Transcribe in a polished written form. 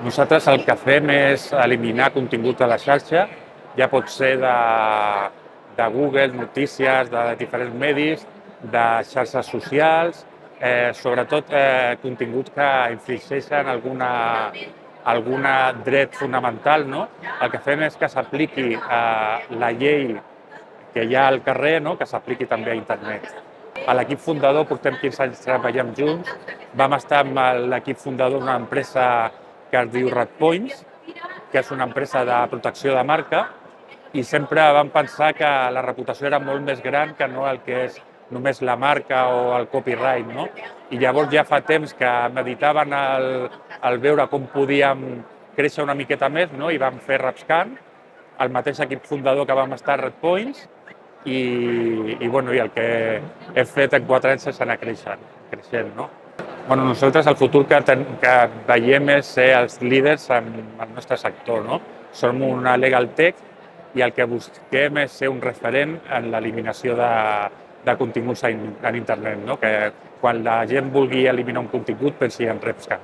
Nosaltres el que fem és eliminar contingut de la xarxa, ja pot ser de Google, notícies, de diferents medis, de xarxes socials, sobretot contingut que infringeixen algun dret fonamental, no? El que fem és que s'apliqui la llei que hi ha al carrer, no? Que s'apliqui també a internet. A l'equip fundador portem 15 anys treballant junts. Vam estar amb l'equip fundador d'una empresa que es diu RedPoints, que és una empresa de protecció de marca, i sempre vam pensar que la reputació era molt més gran que no el que és només la marca o el copyright, no? I llavors ja fa temps que meditaven el veure com podíem créixer una miqueta més, no? I vam fer RepScan, el mateix equip fundador que vam estar a RedPoints, i el que he fet en 4 anys és anar creixent, no? Nosaltres el futur que veiem és ser els líders en el nostre sector, no? Som una legal tech i el que busquem és ser un referent en l'eliminació de continguts en internet, no? Que quan la gent vulgui eliminar un contingut pensi en RepScan.